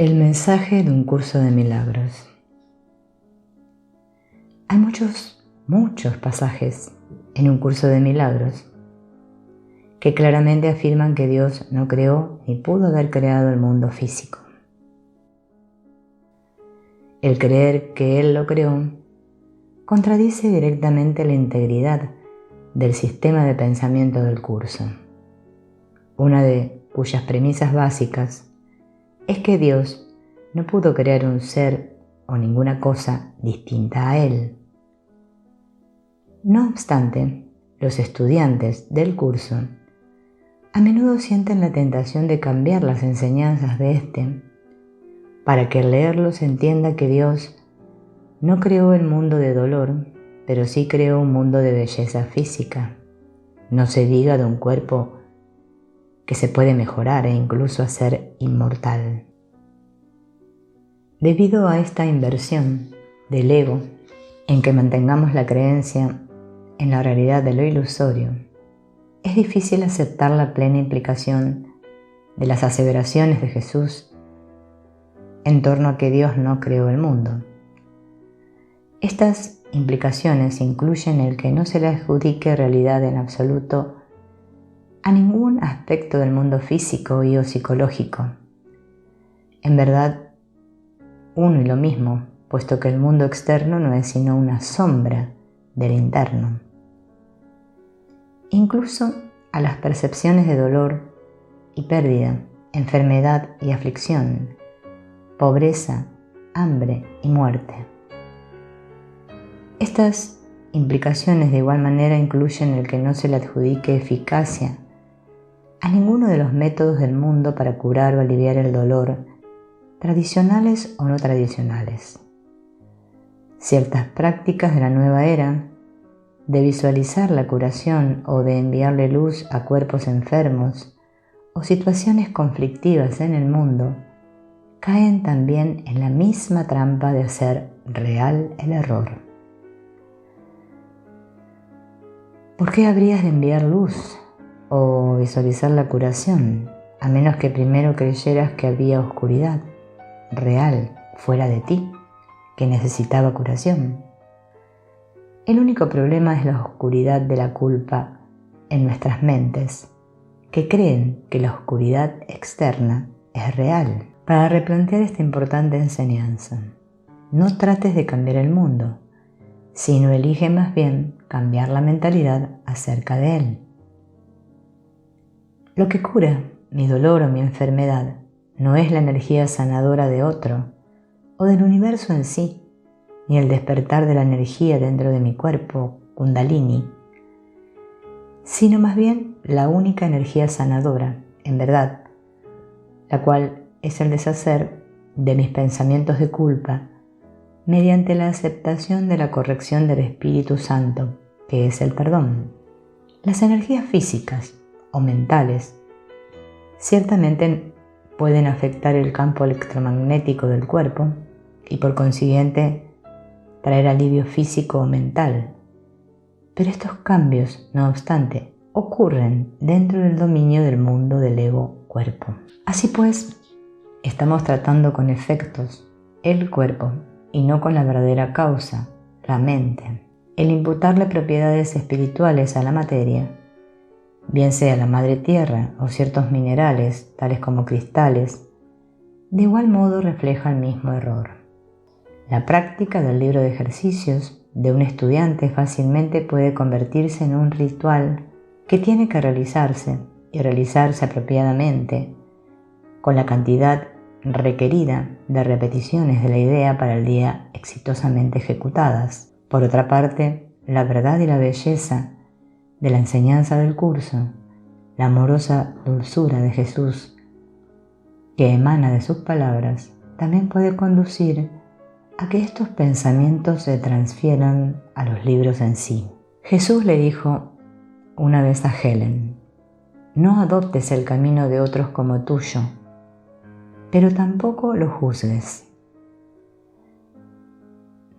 El mensaje de un curso de milagros. Hay muchos pasajes en un curso de milagros que claramente afirman que Dios no creó ni pudo haber creado el mundo físico. El creer que Él lo creó contradice directamente la integridad del sistema de pensamiento del curso, una de cuyas premisas básicas es que Dios no pudo crear un ser o ninguna cosa distinta a Él. No obstante, los estudiantes del curso a menudo sienten la tentación de cambiar las enseñanzas de este para que al leerlo se entienda que Dios no creó el mundo de dolor, pero sí creó un mundo de belleza física. No se diga de un cuerpo que se puede mejorar e incluso hacer inmortal. Debido a esta inversión del ego en que mantengamos la creencia en la realidad de lo ilusorio, es difícil aceptar la plena implicación de las aseveraciones de Jesús en torno a que Dios no creó el mundo. Estas implicaciones incluyen el que no se le adjudique realidad en absoluto a ningún aspecto del mundo físico y o psicológico. En verdad, uno y lo mismo, puesto que el mundo externo no es sino una sombra del interno. Incluso a las percepciones de dolor y pérdida, enfermedad y aflicción, pobreza, hambre y muerte. Estas implicaciones de igual manera incluyen el que no se le adjudique eficacia a ninguno de los métodos del mundo para curar o aliviar el dolor, tradicionales o no tradicionales. Ciertas prácticas de la nueva era, de visualizar la curación o de enviarle luz a cuerpos enfermos o situaciones conflictivas en el mundo, caen también en la misma trampa de hacer real el error. ¿Por qué habrías de enviar luz o visualizar la curación, a menos que primero creyeras que había oscuridad real fuera de ti, que necesitaba curación? El único problema es la oscuridad de la culpa en nuestras mentes, que creen que la oscuridad externa es real. Para replantear esta importante enseñanza, no trates de cambiar el mundo, sino elige más bien cambiar la mentalidad acerca de él. Lo que cura mi dolor o mi enfermedad no es la energía sanadora de otro o del universo en sí, ni el despertar de la energía dentro de mi cuerpo, Kundalini, sino más bien la única energía sanadora, en verdad, la cual es el deshacer de mis pensamientos de culpa mediante la aceptación de la corrección del Espíritu Santo, que es el perdón. Las energías físicas o mentales ciertamente pueden afectar el campo electromagnético del cuerpo y por consiguiente traer alivio físico o mental. Pero estos cambios, no obstante, ocurren dentro del dominio del mundo del ego-cuerpo. Así pues, estamos tratando con efectos el cuerpo y no con la verdadera causa, la mente. El imputarle propiedades espirituales a la materia, bien sea la madre tierra o ciertos minerales, tales como cristales, de igual modo refleja el mismo error. La práctica del libro de ejercicios de un estudiante fácilmente puede convertirse en un ritual que tiene que realizarse y realizarse apropiadamente, con la cantidad requerida de repeticiones de la idea para el día exitosamente ejecutadas. Por otra parte, la verdad y la belleza de la enseñanza del curso, la amorosa dulzura de Jesús que emana de sus palabras, también puede conducir a que estos pensamientos se transfieran a los libros en sí. Jesús le dijo una vez a Helen: no adoptes el camino de otros como tuyo, pero tampoco lo juzgues.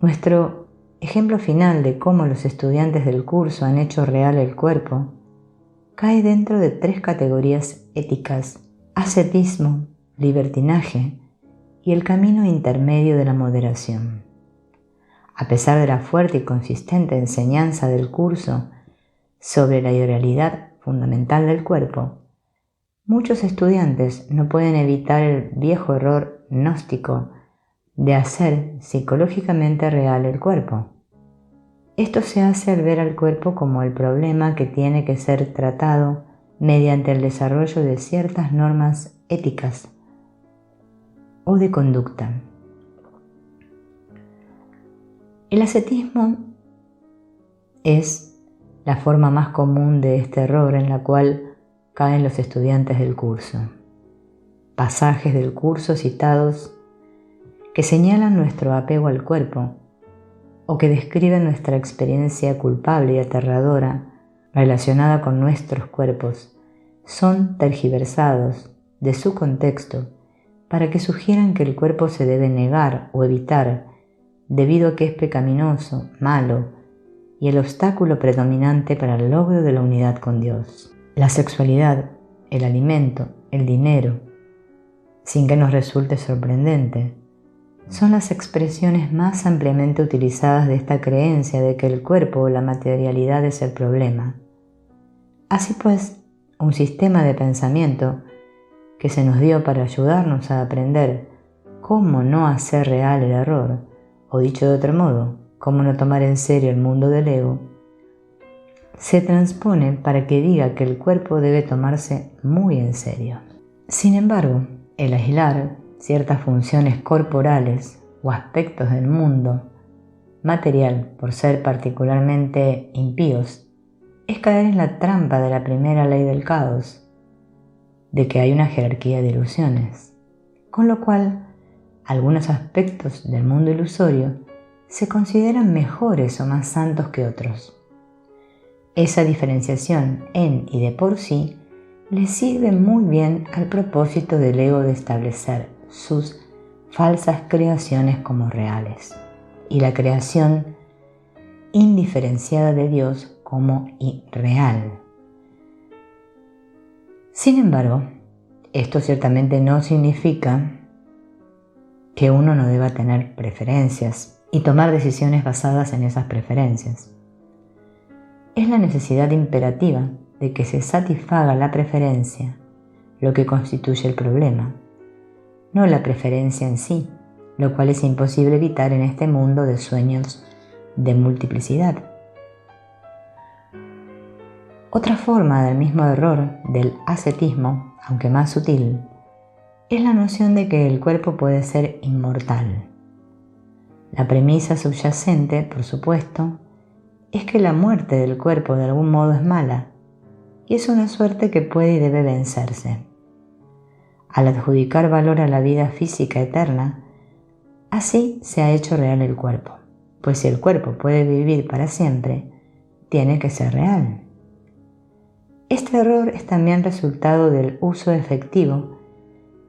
Nuestro ejemplo final de cómo los estudiantes del curso han hecho real el cuerpo cae dentro de 3 categorías éticas: ascetismo, libertinaje y el camino intermedio de la moderación. A pesar de la fuerte y consistente enseñanza del curso sobre la realidad fundamental del cuerpo, muchos estudiantes no pueden evitar el viejo error gnóstico de hacer psicológicamente real el cuerpo. Esto se hace al ver al cuerpo como el problema que tiene que ser tratado mediante el desarrollo de ciertas normas éticas o de conducta. El ascetismo es la forma más común de este error en la cual caen los estudiantes del curso. Pasajes del curso citados que señalan nuestro apego al cuerpo o que describen nuestra experiencia culpable y aterradora relacionada con nuestros cuerpos son tergiversados de su contexto para que sugieran que el cuerpo se debe negar o evitar debido a que es pecaminoso, malo y el obstáculo predominante para el logro de la unidad con Dios. La sexualidad, el alimento, el dinero, sin que nos resulte sorprendente, son las expresiones más ampliamente utilizadas de esta creencia de que el cuerpo o la materialidad es el problema. Así pues, un sistema de pensamiento que se nos dio para ayudarnos a aprender cómo no hacer real el error, o dicho de otro modo, cómo no tomar en serio el mundo del ego, se transpone para que diga que el cuerpo debe tomarse muy en serio. Sin embargo, el aislar ciertas funciones corporales o aspectos del mundo material por ser particularmente impíos es caer en la trampa de la primera ley del caos, de que hay una jerarquía de ilusiones, con lo cual algunos aspectos del mundo ilusorio se consideran mejores o más santos que otros. Esa diferenciación en y de por sí le sirve muy bien al propósito del ego de establecer sus falsas creaciones como reales y la creación indiferenciada de Dios como irreal. Sin embargo, esto ciertamente no significa que uno no deba tener preferencias y tomar decisiones basadas en esas preferencias. Es la necesidad imperativa de que se satisfaga la preferencia lo que constituye el problema, no la preferencia en sí, lo cual es imposible evitar en este mundo de sueños de multiplicidad. Otra forma del mismo error del ascetismo, aunque más sutil, es la noción de que el cuerpo puede ser inmortal. La premisa subyacente, por supuesto, es que la muerte del cuerpo de algún modo es mala, y es una suerte que puede y debe vencerse. Al adjudicar valor a la vida física eterna, así se ha hecho real el cuerpo, pues si el cuerpo puede vivir para siempre, tiene que ser real. Este error es también resultado del uso efectivo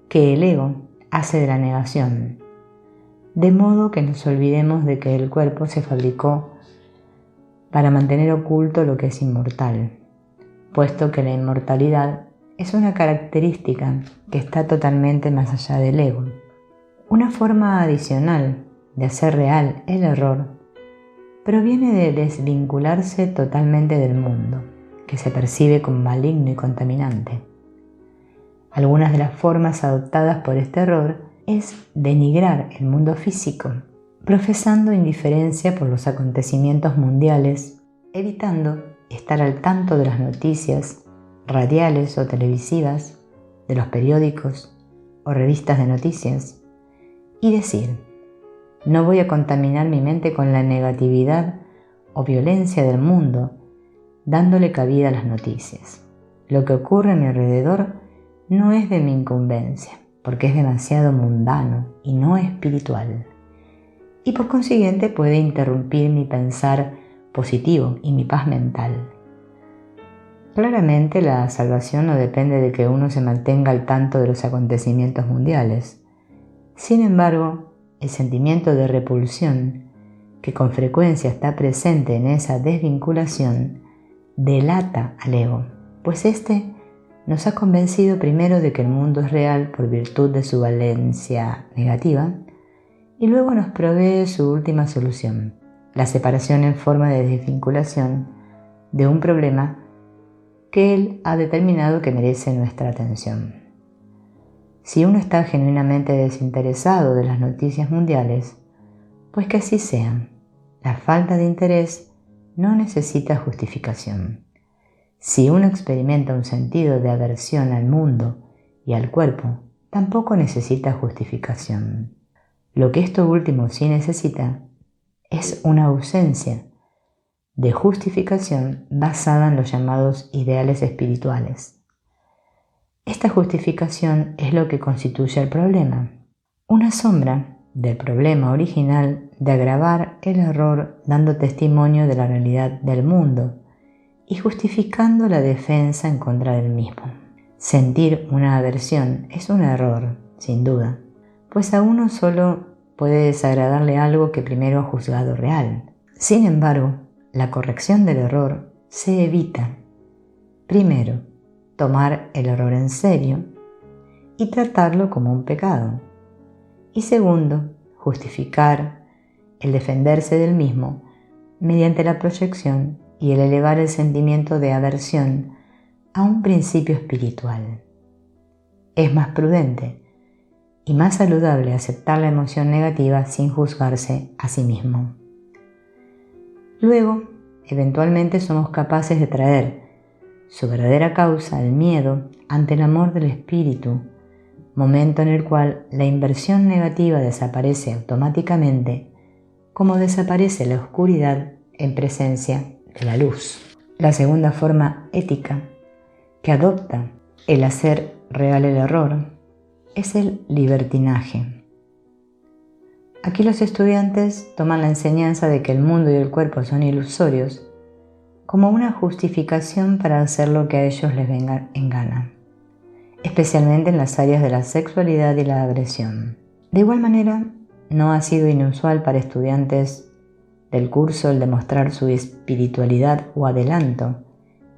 que el ego hace de la negación, de modo que nos olvidemos de que el cuerpo se fabricó para mantener oculto lo que es inmortal, puesto que la inmortalidad es una característica que está totalmente más allá del ego. Una forma adicional de hacer real el error proviene de desvincularse totalmente del mundo, que se percibe como maligno y contaminante. Algunas de las formas adoptadas por este error es denigrar el mundo físico, profesando indiferencia por los acontecimientos mundiales, evitando estar al tanto de las noticias radiales o televisivas, de los periódicos o revistas de noticias, y decir: no voy a contaminar mi mente con la negatividad o violencia del mundo, dándole cabida a las noticias. Lo que ocurre a mi alrededor no es de mi incumbencia, porque es demasiado mundano y no espiritual, y por consiguiente puede interrumpir mi pensar positivo y mi paz mental. Claramente la salvación no depende de que uno se mantenga al tanto de los acontecimientos mundiales. Sin embargo, el sentimiento de repulsión, que con frecuencia está presente en esa desvinculación, delata al ego, pues éste nos ha convencido primero de que el mundo es real por virtud de su valencia negativa y luego nos provee su última solución, la separación en forma de desvinculación de un problema que Él ha determinado que merece nuestra atención. Si uno está genuinamente desinteresado de las noticias mundiales, pues que así sea. La falta de interés no necesita justificación. Si uno experimenta un sentido de aversión al mundo y al cuerpo, tampoco necesita justificación. Lo que esto último sí necesita es una ausencia de justificación basada en los llamados ideales espirituales. Esta justificación es lo que constituye el problema, una sombra del problema original de agravar el error dando testimonio de la realidad del mundo y justificando la defensa en contra del mismo. Sentir una aversión es un error, sin duda, pues a uno solo puede desagradarle algo que primero ha juzgado real. Sin embargo, la corrección del error se evita. Primero, tomar el error en serio y tratarlo como un pecado. Y segundo, justificar el defenderse del mismo mediante la proyección y el elevar el sentimiento de aversión a un principio espiritual. Es más prudente y más saludable aceptar la emoción negativa sin juzgarse a sí mismo. Luego, eventualmente somos capaces de traer su verdadera causa, el miedo, ante el amor del espíritu, momento en el cual la inversión negativa desaparece automáticamente, como desaparece la oscuridad en presencia de la luz. La segunda forma ética que adopta el hacer real el error es el libertinaje. Aquí los estudiantes toman la enseñanza de que el mundo y el cuerpo son ilusorios como una justificación para hacer lo que a ellos les venga en gana, especialmente en las áreas de la sexualidad y la agresión. De igual manera, no ha sido inusual para estudiantes del curso el demostrar su espiritualidad o adelanto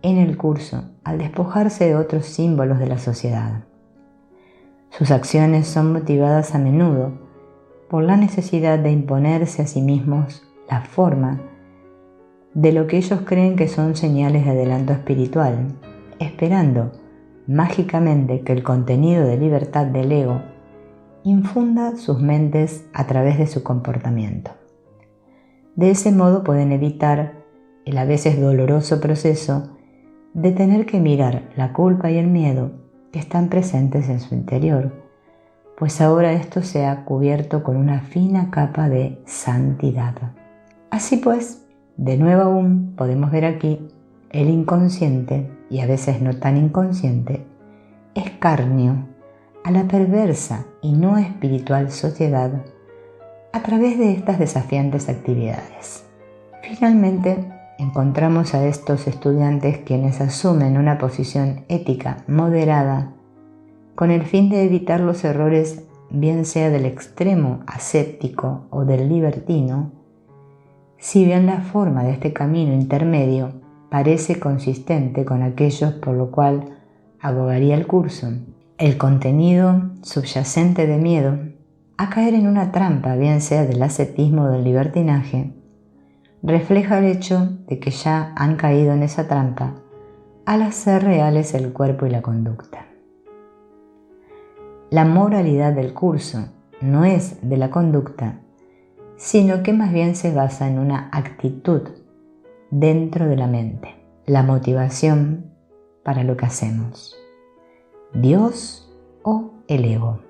en el curso al despojarse de otros símbolos de la sociedad. Sus acciones son motivadas a menudo por la necesidad de imponerse a sí mismos la forma de lo que ellos creen que son señales de adelanto espiritual, esperando mágicamente que el contenido de libertad del ego infunda sus mentes a través de su comportamiento. De ese modo pueden evitar el a veces doloroso proceso de tener que mirar la culpa y el miedo que están presentes en su interior, pues ahora esto se ha cubierto con una fina capa de santidad. Así pues, de nuevo aún podemos ver aquí el inconsciente, y a veces no tan inconsciente, escarnio a la perversa y no espiritual sociedad a través de estas desafiantes actividades. Finalmente, encontramos a estos estudiantes quienes asumen una posición ética moderada con el fin de evitar los errores, bien sea del extremo ascético o del libertino, si bien la forma de este camino intermedio parece consistente con aquellos por lo cual abogaría el curso. El contenido subyacente de miedo a caer en una trampa, bien sea del ascetismo o del libertinaje, refleja el hecho de que ya han caído en esa trampa al hacer reales el cuerpo y la conducta. La moralidad del curso no es de la conducta, sino que más bien se basa en una actitud dentro de la mente, la motivación para lo que hacemos, Dios o el ego.